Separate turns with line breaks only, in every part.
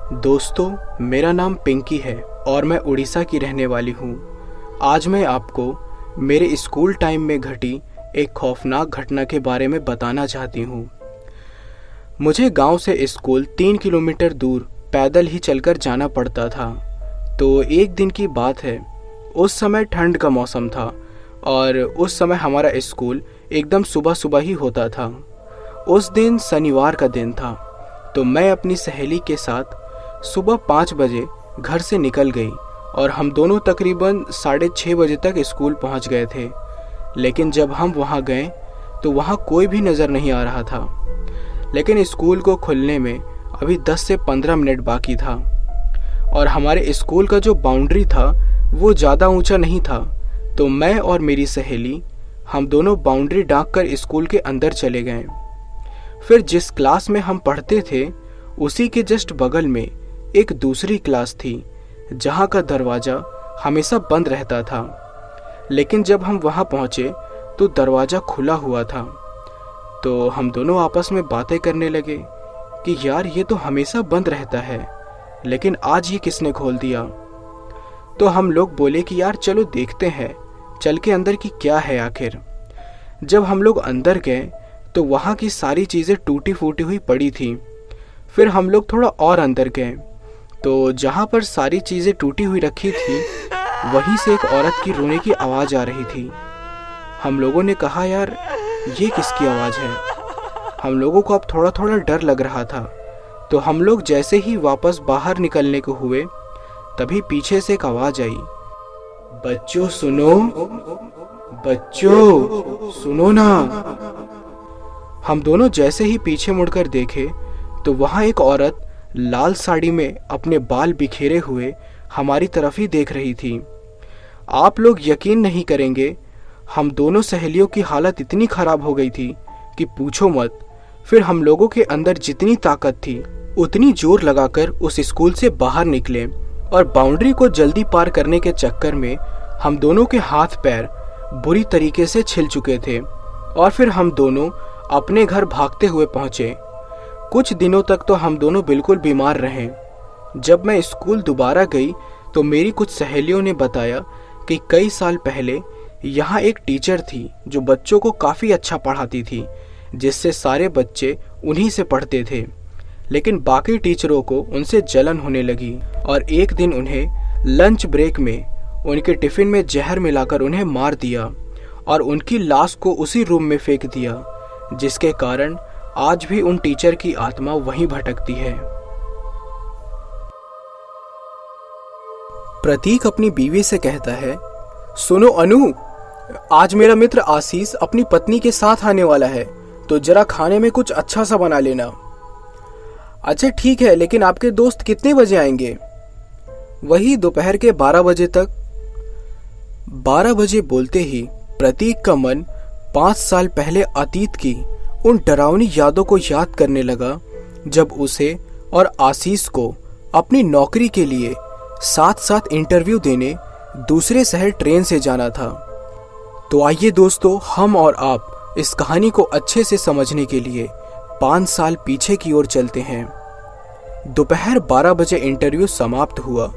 दोस्तों, मेरा नाम पिंकी है और मैं उड़ीसा की रहने वाली हूँ। आज मैं आपको मेरे स्कूल टाइम में घटी एक खौफनाक घटना के बारे में बताना चाहती हूँ। मुझे गांव से स्कूल 3 किलोमीटर दूर पैदल ही चलकर जाना पड़ता था। तो एक दिन की बात है, उस समय ठंड का मौसम था और उस समय हमारा स्कूल एकदम सुबह सुबह ही होता था। उस दिन शनिवार का दिन था, तो मैं अपनी सहेली के साथ सुबह 5 बजे घर से निकल गई और हम दोनों तकरीबन 6:30 बजे तक स्कूल पहुंच गए थे। लेकिन जब हम वहां गए तो वहां कोई भी नज़र नहीं आ रहा था। लेकिन स्कूल को खुलने में अभी 10 से 15 मिनट बाकी था और हमारे स्कूल का जो बाउंड्री था वो ज़्यादा ऊंचा नहीं था। तो मैं और मेरी सहेली हम दोनों बाउंड्री डांक कर स्कूल के अंदर चले गए। फिर जिस क्लास में हम पढ़ते थे उसी के जस्ट बगल में एक दूसरी क्लास थी जहाँ का दरवाज़ा हमेशा बंद रहता था। लेकिन जब हम वहाँ पहुँचे तो दरवाज़ा खुला हुआ था। तो हम दोनों आपस में बातें करने लगे कि यार ये तो हमेशा बंद रहता है, लेकिन आज ये किसने खोल दिया। तो हम लोग बोले कि यार चलो देखते हैं, चल के अंदर की क्या है आखिर। जब हम लोग अंदर गए तो वहाँ की सारी चीज़ें टूटी फूटी हुई पड़ी थी। फिर हम लोग थोड़ा और अंदर गए तो जहाँ पर सारी चीज़ें टूटी हुई रखी थी वहीं से एक औरत की रोने की आवाज़ आ रही थी। हम लोगों ने कहा यार ये किसकी आवाज़ है। हम लोगों को अब थोड़ा थोड़ा डर लग रहा था। तो हम लोग जैसे ही वापस बाहर निकलने को हुए तभी पीछे से एक आवाज़ आई, बच्चों सुनो, बच्चों सुनो ना। हम दोनों जैसे ही पीछे मुड़कर देखे तो वहाँ एक औरत लाल साड़ी में अपने बाल बिखेरे हुए हमारी तरफ ही देख रही थी। आप लोग यकीन नहीं करेंगे, हम दोनों सहेलियों की हालत इतनी खराब हो गई थी कि पूछो मत। फिर हम लोगों के अंदर जितनी ताकत थी उतनी जोर लगाकर उस स्कूल से बाहर निकले और बाउंड्री को जल्दी पार करने के चक्कर में हम दोनों के हाथ पैर बुरी तरीके से छिल चुके थे और फिर हम दोनों अपने घर भागते हुए पहुंचे। कुछ दिनों तक तो हम दोनों बिल्कुल बीमार रहे। जब मैं स्कूल दोबारा गई तो मेरी कुछ सहेलियों ने बताया कि कई साल पहले यहाँ एक टीचर थी जो बच्चों को काफ़ी अच्छा पढ़ाती थी, जिससे सारे बच्चे उन्हीं से पढ़ते थे। लेकिन बाकी टीचरों को उनसे जलन होने लगी और एक दिन उन्हें लंच ब्रेक में उनके टिफ़िन में जहर मिलाकर उन्हें मार दिया और उनकी लाश को उसी रूम में फेंक दिया, जिसके कारण आज भी उन टीचर की आत्मा वहीं भटकती है। प्रतीक अपनी बीवी से कहता है, सुनो अनु, आज मेरा मित्र आशीष अपनी पत्नी के साथ आने वाला है, तो जरा खाने में कुछ अच्छा सा बना लेना। अच्छा ठीक है, लेकिन आपके दोस्त कितने बजे आएंगे? वही दोपहर के 12 बजे तक। 12 बजे बोलते ही प्रतीक का मन 5 साल पहले अतीत की उन डरावनी यादों को याद करने लगा जब उसे और आशीष को अपनी नौकरी के लिए साथ साथ इंटरव्यू देने दूसरे शहर ट्रेन से जाना था। तो आइए दोस्तों, हम और आप इस कहानी को अच्छे से समझने के लिए 5 साल पीछे की ओर चलते हैं। दोपहर 12 बजे इंटरव्यू समाप्त हुआ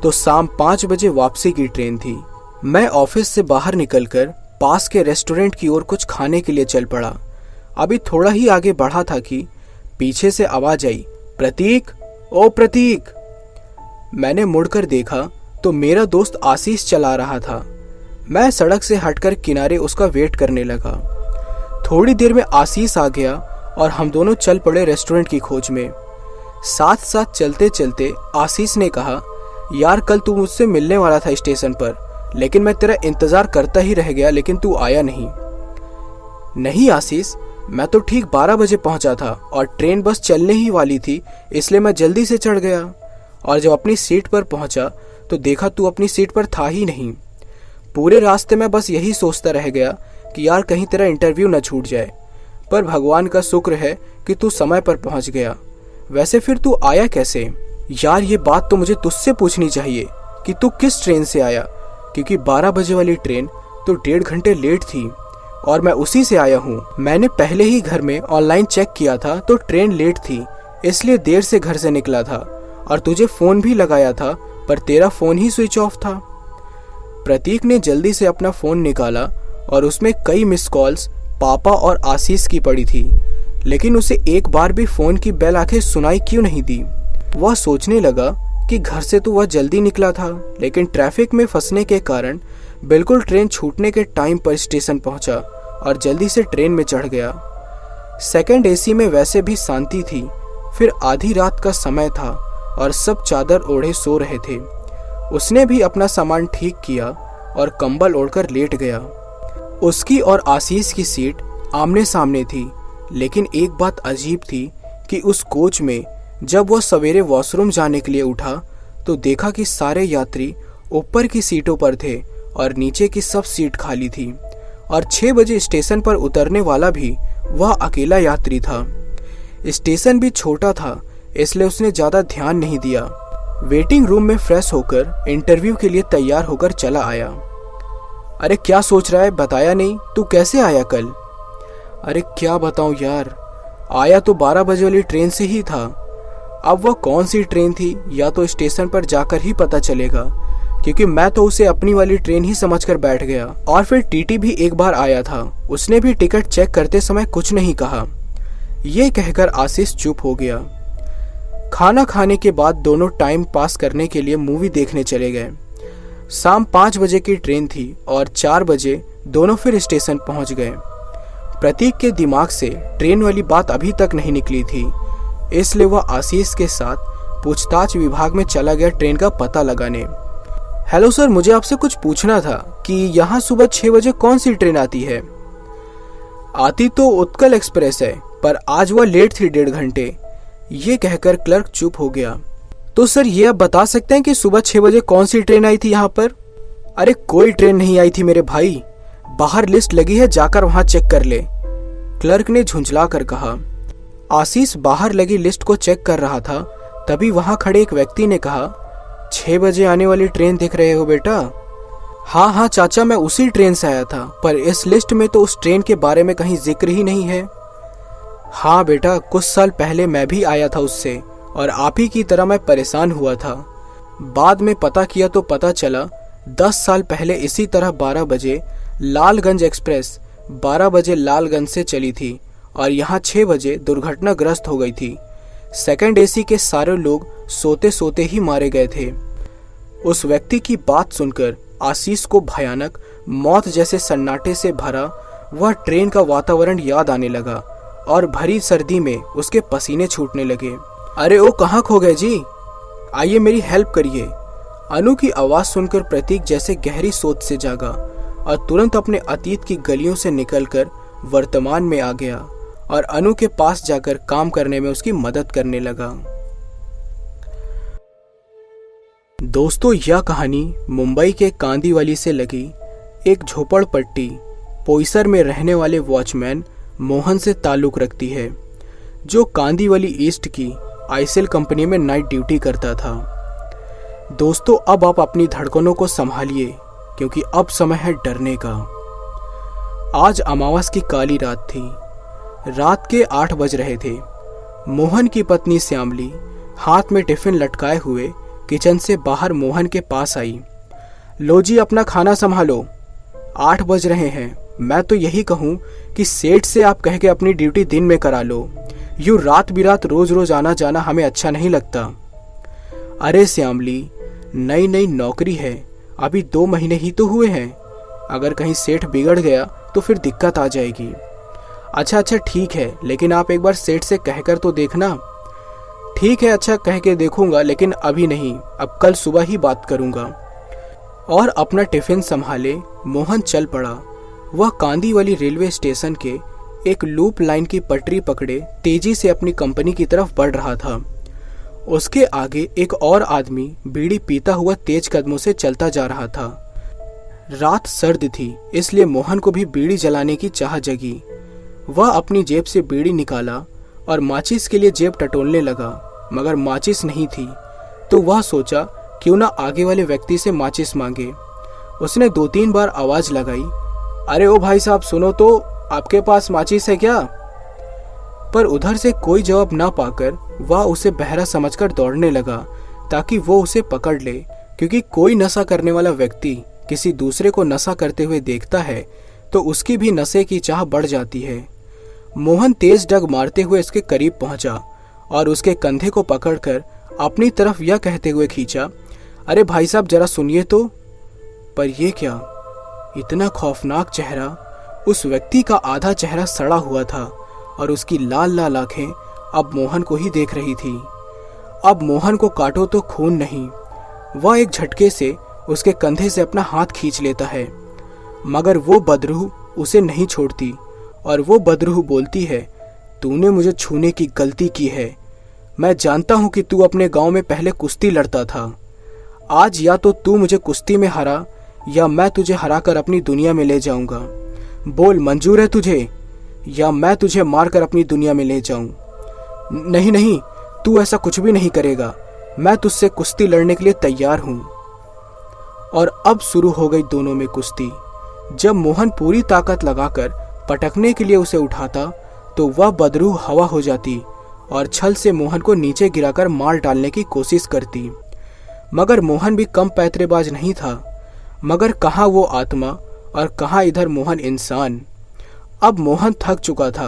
तो शाम 5 बजे वापसी की ट्रेन थी। मैं ऑफिस से बाहर निकलकर पास के रेस्टोरेंट की ओर कुछ खाने के लिए चल पड़ा। अभी थोड़ा ही आगे बढ़ा था कि पीछे से आवाज आई, प्रतीक, ओ प्रतीक। मैंने मुड़कर देखा तो मेरा दोस्त आशीष चला रहा था। मैं सड़क से हटकर किनारे उसका वेट करने लगा। थोड़ी देर में आशीष आ गया और हम दोनों चल पड़े रेस्टोरेंट की खोज में। साथ साथ चलते चलते आशीष ने कहा, यार कल तू मुझसे मिलने वाला था स्टेशन पर, लेकिन मैं तेरा इंतजार करता ही रह गया, लेकिन तू आया नहीं। नहीं आशीष, मैं तो ठीक 12 बजे पहुंचा था और ट्रेन बस चलने ही वाली थी, इसलिए मैं जल्दी से चढ़ गया और जब अपनी सीट पर पहुंचा तो देखा तू अपनी सीट पर था ही नहीं। पूरे रास्ते में बस यही सोचता रह गया कि यार कहीं तेरा इंटरव्यू न छूट जाए, पर भगवान का शुक्र है कि तू समय पर पहुंच गया। वैसे फिर तू आया कैसे? यार ये बात तो मुझे तुझसे पूछनी चाहिए कि तू किस ट्रेन से आया, क्योंकि 12 बजे वाली ट्रेन तो 1.5 घंटे लेट थी और मैं उसी से आया हूँ। मैंने पहले ही घर में ऑनलाइन चेक किया था तो ट्रेन लेट थी, इसलिए देर से घर से निकला था और तुझे फोन भी लगाया था पर तेरा फोन ही स्विच ऑफ था। प्रतीक ने जल्दी से अपना फोन निकाला और उसमें कई मिस कॉल्स पापा और आशीष की पड़ी थी, लेकिन उसे एक बार भी फोन की बेल आखिर सुनाई क्यों नहीं दी। वह सोचने लगा कि घर से तो वह जल्दी निकला था, लेकिन ट्रैफिक में फंसने के कारण बिल्कुल ट्रेन छूटने के टाइम पर स्टेशन पहुंचा और जल्दी से ट्रेन में चढ़ गया। सेकंड एसी में वैसे भी शांति थी, फिर आधी रात का समय था और सब चादर ओढ़े सो रहे थे। उसने भी अपना सामान ठीक किया और कंबल ओढ़कर लेट गया। उसकी और आशीष की सीट आमने सामने थी, लेकिन एक बात अजीब थी कि उस कोच में जब वह सवेरे वॉशरूम जाने के लिए उठा तो देखा कि सारे यात्री ऊपर की सीटों पर थे और नीचे की सब सीट खाली थी और 6 बजे स्टेशन पर उतरने वाला भी वह अकेला यात्री था। स्टेशन भी छोटा था, इसलिए उसने ज़्यादा ध्यान नहीं दिया। वेटिंग रूम में फ्रेश होकर इंटरव्यू के लिए तैयार होकर चला आया। अरे क्या सोच रहा है, बताया नहीं, तू कैसे आया कल? अरे क्या बताऊं यार, आया तो 12 बजे वाली ट्रेन से ही था। अब वह कौन सी ट्रेन थी या तो स्टेशन पर जाकर ही पता चलेगा, क्योंकि मैं तो उसे अपनी वाली ट्रेन ही समझकर बैठ गया। और फिर टीटी भी एक बार आया था, उसने भी टिकट चेक करते समय कुछ नहीं कहा। ये कहकर आशीष चुप हो गया। खाना खाने के बाद दोनों टाइम पास करने के लिए मूवी देखने चले गए। शाम 5 बजे की ट्रेन थी और 4 बजे दोनों फिर स्टेशन पहुंच गए। प्रतीक के दिमाग से ट्रेन वाली बात अभी तक नहीं निकली थी, इसलिए वह आशीष के साथ पूछताछ विभाग में चला गया ट्रेन का पता लगाने। हेलो सर, मुझे आपसे कुछ पूछना था कि यहाँ सुबह 6 बजे कौन सी ट्रेन आती है? आती तो उत्कल एक्सप्रेस है, पर आज वह लेट थी 1.5 घंटे। ये कहकर क्लर्क चुप हो गया। तो सर ये आप बता सकते हैं कि सुबह 6 बजे कौन सी ट्रेन आई थी यहाँ पर? अरे कोई ट्रेन नहीं आई थी मेरे भाई, बाहर लिस्ट लगी है, जाकर वहां चेक कर ले, क्लर्क ने झुंझला कर कहा। आशीष बाहर लगी लिस्ट को चेक कर रहा था, तभी वहां खड़े एक व्यक्ति ने कहा, 6 बजे आने वाली ट्रेन देख रहे हो बेटा? हाँ हाँ चाचा, मैं उसी ट्रेन से आया था, पर इस लिस्ट में तो उस ट्रेन के बारे में कहीं जिक्र ही नहीं है। हाँ बेटा, कुछ साल पहले मैं भी आया था उससे और आप ही की तरह मैं परेशान हुआ था। बाद में पता किया तो पता चला 10 साल पहले इसी तरह 12 बजे लालगंज एक्सप्रेस 12 बजे लालगंज से चली थी और यहाँ 6 बजे दुर्घटनाग्रस्त हो गई थी। सेकंड एसी के सारे लोग सोते सोते ही मारे गए थे। उस व्यक्ति की बात सुनकर आशीष को भयानक मौत जैसे सन्नाटे से भरा वह ट्रेन का वातावरण याद आने लगा और भरी सर्दी में उसके पसीने छूटने लगे। अरे ओ, कहाँ खो गए जी? आइए मेरी हेल्प करिए। अनु की आवाज़ सुनकर प्रतीक जैसे गहरी सोच से जागा और तुरंत अपने अतीत की गलियों से निकलकर वर्तमान में आ गया और अनु के पास जाकर काम करने में उसकी मदद करने लगा। दोस्तों, यह कहानी मुंबई के कांदीवली से लगी एक झोपड़पट्टी पोईसर में रहने वाले वॉचमैन मोहन से ताल्लुक रखती है, जो कांदीवली ईस्ट की आईसेल कंपनी में नाइट ड्यूटी करता था। दोस्तों, अब आप अपनी धड़कनों को संभालिए, क्योंकि अब समय है डरने का। आज अमावस की काली रात थी। रात के 8 बज रहे थे। मोहन की पत्नी श्यामली हाथ में टिफिन लटकाए हुए किचन से बाहर मोहन के पास आई। लो जी, अपना खाना संभालो, 8 बज रहे हैं। मैं तो यही कहूँ कि सेठ से आप कह के अपनी ड्यूटी दिन में करा लो। यूँ रात बिरात रोज रोज आना जाना हमें अच्छा नहीं लगता। अरे श्यामली, नई नई नौकरी है, अभी 2 महीने ही तो हुए हैं। अगर कहीं सेठ बिगड़ गया तो फिर दिक्कत आ जाएगी। अच्छा ठीक है, लेकिन आप एक बार सेठ से कहकर तो देखना। ठीक है, अच्छा कह के देखूंगा, लेकिन अभी नहीं, अब कल सुबह ही बात करूंगा। और अपना टिफिन संभाले मोहन चल पड़ा। वह कांदीवली रेलवे स्टेशन के एक लूप लाइन की पटरी पकड़े तेजी से अपनी कंपनी की तरफ बढ़ रहा था। उसके आगे एक और आदमी बीड़ी पीता हुआ तेज कदमों से चलता जा रहा था। रात सर्द थी, इसलिए मोहन को भी बीड़ी जलाने की चाह जगी। वह अपनी जेब से बीड़ी निकाला और माचिस के लिए जेब टटोलने लगा, मगर माचिस नहीं थी। तो वह सोचा क्यों ना आगे वाले व्यक्ति से माचिस मांगे। उसने 2-3 बार आवाज लगाई, अरे ओ भाई साहब सुनो तो, आपके पास माचिस है क्या? पर उधर से कोई जवाब ना पाकर वह उसे बहरा समझकर दौड़ने लगा ताकि वो उसे पकड़ ले, क्योंकि कोई नशा करने वाला व्यक्ति किसी दूसरे को नशा करते हुए देखता है तो उसकी भी नशे की चाह बढ़ जाती है। मोहन तेज डग मारते हुए इसके करीब पहुंचा और उसके कंधे को पकड़कर अपनी तरफ यह कहते हुए खींचा, अरे भाई साहब जरा सुनिए तो। पर यह क्या, इतना खौफनाक चेहरा। उस व्यक्ति का आधा चेहरा सड़ा हुआ था और उसकी लाल लाल आंखें अब मोहन को ही देख रही थी। अब मोहन को काटो तो खून नहीं। वह एक झटके से उसके कंधे से अपना हाथ खींच लेता है, मगर वो बदरूह उसे नहीं छोड़ती और वो बदरूह बोलती है, तूने मुझे छूने की गलती की है। मैं जानता हूं कि तू अपने गांव में पहले कुश्ती लड़ता था। आज या तो तू मुझे कुश्ती में हरा या मैं तुझे हराकर अपनी दुनिया में ले जाऊंगा। बोल, मंजूर है तुझे या मैं तुझे मारकर अपनी दुनिया में ले जाऊं? नहीं नहीं, तू ऐसा कुछ भी नहीं करेगा। मैं तुझसे कुश्ती लड़ने के लिए तैयार हूं। और अब शुरू हो गई दोनों में कुश्ती। जब मोहन पूरी ताकत लगाकर पटकने के लिए उसे उठाता तो वह बदरूह हवा हो जाती और छल से मोहन को नीचे गिराकर मार डालने की कोशिश करती। मगर मोहन भी कम पैतरेबाज नहीं था। मगर कहाँ वो आत्मा और कहाँ इधर मोहन इंसान। अब मोहन थक चुका था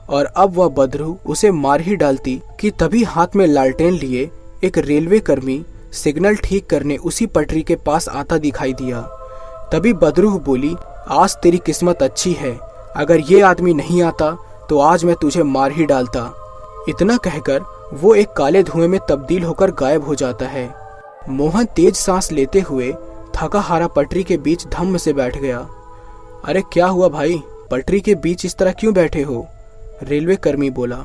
और अब वह बदरूह उसे मार ही डालती कि तभी हाथ में लालटेन लिए एक रेलवे कर्मी सिग्नल ठीक करने उसी पटरी के पास आता दिखाई दिया। तभी बदरूह बोली, आज तेरी किस्मत अच्छी है, अगर ये आदमी नहीं आता तो आज मैं तुझे मार ही डालता। इतना कहकर वो एक काले धुएं में तब्दील होकर गायब हो जाता है। मोहन तेज सांस लेते हुए थका हारा पटरी के बीच धम्म से बैठ गया। अरे क्या हुआ भाई, पटरी के बीच इस तरह क्यों बैठे हो? रेलवे कर्मी बोला।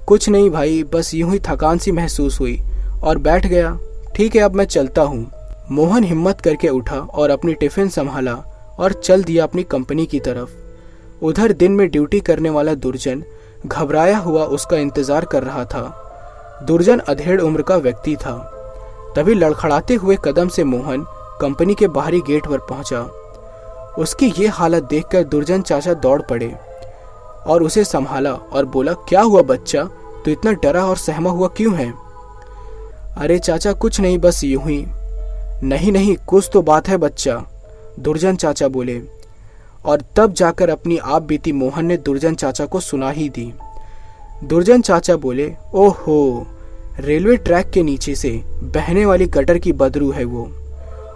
कुछ नहीं भाई, बस यूं ही थकान सी महसूस हुई और बैठ गया। ठीक है, अब मैं चलता हूँ। मोहन हिम्मत करके उठा और अपनी टिफिन संभाला और चल दिया अपनी कंपनी की तरफ। उधर दिन में ड्यूटी करने वाला दुर्जन घबराया हुआ उसका इंतजार कर रहा था। दुर्जन अधेड़ उम्र का व्यक्ति था। तभी लड़खड़ाते हुए कदम से मोहन कंपनी के बाहरी गेट पर पहुंचा। उसकी ये हालत देखकर दुर्जन चाचा दौड़ पड़े और उसे संभाला और बोला, क्या हुआ बच्चा, तू इतना डरा और सहमा हुआ क्यों है? अरे चाचा कुछ नहीं, बस यूं ही। नहीं नहीं, कुछ तो बात है बच्चा, दुर्जन चाचा बोले। और तब जाकर अपनी आप बीती मोहन ने दुर्जन चाचा को सुना ही दी। दुर्जन चाचा बोले, ओहो, रेलवे ट्रैक के नीचे से बहने वाली गटर की बदरू है वो।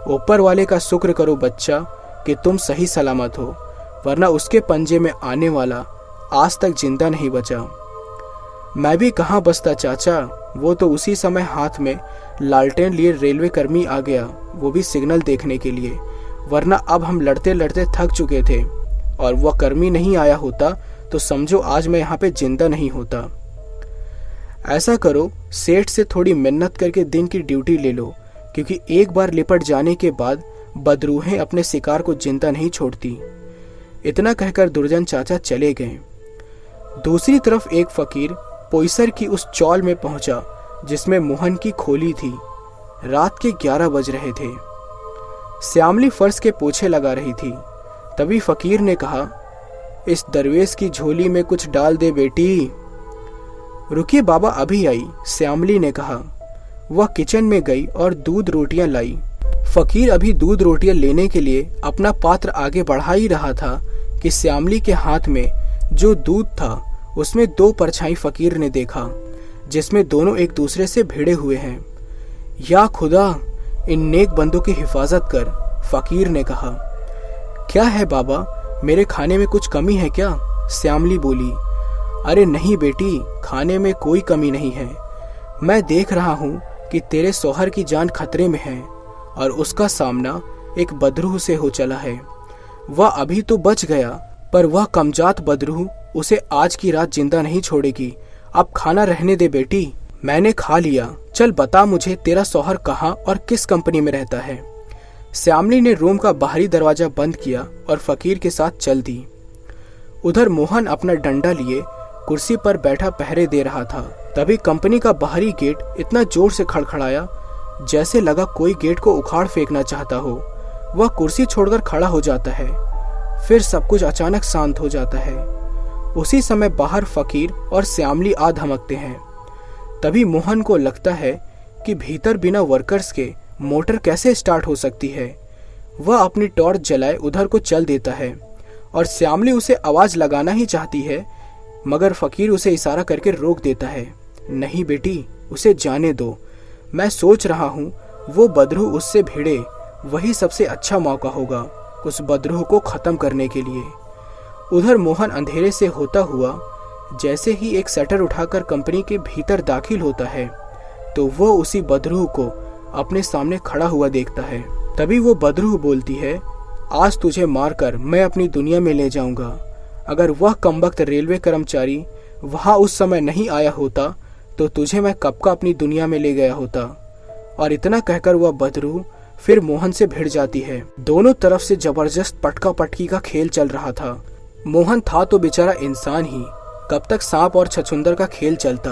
ऊपर वाले का शुक्र करो बच्चा कि तुम सही सलामत हो, वरना उसके पंजे में आने वाला आज तक जिंदा नहीं बचा। मैं भी कहाँ बचता चाचा, वो तो उसी समय हाथ में लालटेन लिए रेलवे कर्मी आ गया, वो भी सिग्नल देखने के लिए, वरना अब हम लड़ते लड़ते थक चुके थे और वह कर्मी नहीं आया होता तो समझो आज मैं यहाँ पे जिंदा नहीं होता। ऐसा करो, सेठ से थोड़ी मिन्नत करके दिन की ड्यूटी ले लो, क्योंकि एक बार लिपट जाने के बाद बदरूहें अपने शिकार को जिंदा नहीं छोड़ती। इतना कहकर दुर्जन चाचा चले गए। दूसरी तरफ एक फकीर पोईसर की उस चौल में पहुंचा जिसमें मोहन की खोली थी। रात के 11 बज रहे थे। श्यामली फर्श के पोछे लगा रही थी। तभी फकीर ने कहा, इस दरवेश की झोली में कुछ डाल दे बेटी। रुकिए बाबा, अभी आई, श्यामली ने कहा। वह किचन में गई और दूध रोटियां लाई। फकीर अभी दूध रोटियां लेने के लिए अपना पात्र आगे बढ़ा ही रहा था कि श्यामली के हाथ में जो दूध था उसमें 2 परछाई फकीर ने देखा, जिसमें दोनों एक दूसरे से भिड़े हुए हैं। या खुदा, इन नेक बंदों की हिफाजत कर, फकीर ने कहा। क्या है बाबा, मेरे खाने में कुछ कमी है क्या? श्यामली बोली। अरे नहीं बेटी, खाने में कोई कमी नहीं है। मैं देख रहा हूँ कि तेरे शौहर की जान खतरे में है और उसका सामना एक बदरूह से हो चला है। वह अभी तो बच गया, पर वह कमजात बदरूह उसे आज की रात जिंदा नहीं छोड़ेगी। अब खाना रहने दे बेटी। मैंने खा लिया। चल बता मुझे, तेरा शौहर कहाँ और किस कंपनी में रहता है? श्यामली ने रूम का बाहरी दरवाजा बंद किया और फकीर के साथ चल दी। उधर मोहन अपना डंडा लिए कुर्सी पर बैठा पहरे दे रहा था। तभी कंपनी का बाहरी गेट इतना जोर से खड़खड़ाया जैसे लगा कोई गेट को उखाड़ फेंकना चाहता हो। वह कुर्सी छोड़कर खड़ा हो जाता है, फिर सब कुछ अचानक शांत हो जाता है। उसी समय बाहर फकीर और श्यामली आ धमकते हैं। तभी मोहन को लगता है कि भीतर बिना वर्कर्स के मोटर कैसे स्टार्ट हो सकती है। वह अपनी टॉर्च जलाए उधर को चल देता है और श्यामली उसे आवाज लगाना ही चाहती है, मगर फकीर उसे इशारा करके रोक देता है। नहीं बेटी, उसे जाने दो। मैं सोच रहा हूँ वो बदरू उससे भिड़े, वही सबसे अच्छा मौका होगा उस बदरू को खत्म करने के लिए। उधर मोहन अंधेरे से होता हुआ जैसे ही एक शटर उठाकर कंपनी के भीतर दाखिल होता है तो वो उसी बदरू को अपने सामने खड़ा हुआ देखता है। तभी वो बदरू बोलती है, आज तुझे मारकर मैं अपनी दुनिया में ले जाऊंगा। अगर वह कमबख्त रेलवे कर्मचारी वहां उस समय नहीं आया होता तो तुझे मैं कब का अपनी दुनिया में ले गया होता। और इतना कहकर वह बदरू फिर मोहन से भिड़ जाती है। दोनों तरफ से जबरदस्त पटका पटकी का खेल चल रहा था। मोहन था तो बेचारा इंसान ही, कब तक सांप और छछूंदर का खेल चलता।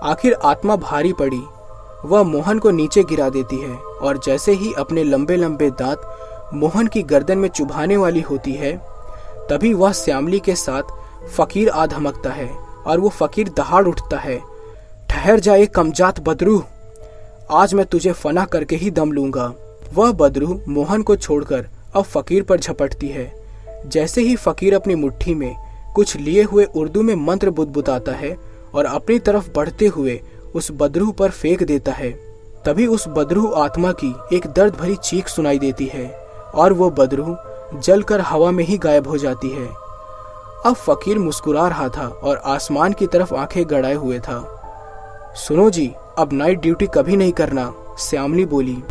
आखिर आत्मा भारी पड़ी, वह मोहन को नीचे गिरा देती है और जैसे ही अपने लंबे लंबे दांत मोहन की गर्दन में चुभाने वाली होती है तभी वह श्यामली के साथ फकीर आ धमकता है और वो फकीर दहाड़ उठता है। ठहर जाए कमजात बदरू, आज मैं तुझे फना करके ही दम लूंगा। वह बदरू मोहन को छोड़कर अब फकीर पर झपटती है। जैसे ही फकीर अपनी मुट्ठी में कुछ लिए हुए उर्दू में मंत्र बुदबुदाता है और अपनी तरफ बढ़ते हुए उस बदरू पर फेंक देता है, तभी उस बदरू आत्मा की एक दर्द भरी चीख सुनाई देती है और वो बदरू जलकर हवा में ही गायब हो जाती है। अब फकीर मुस्कुरा रहा था और आसमान की तरफ आंखें गड़ाए हुए था। सुनो जी, अब नाइट ड्यूटी कभी नहीं करना, श्यामली बोली।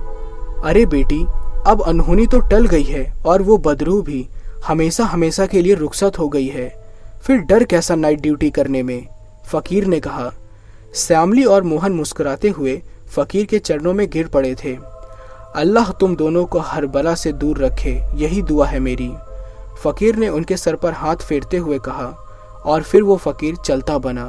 अरे बेटी, अब अनहोनी तो टल गई है और वो बदरू भी हमेशा हमेशा के लिए रुखसत हो गई है, फिर डर कैसा नाइट ड्यूटी करने में, फकीर ने कहा। श्यामली और मोहन मुस्कुराते हुए फकीर के चरणों में गिर पड़े थे। अल्लाह तुम दोनों को हर बला से दूर रखे, यही दुआ है मेरी, फकीर ने उनके सर पर हाथ फेरते हुए कहा और फिर वो फकीर चलता बना।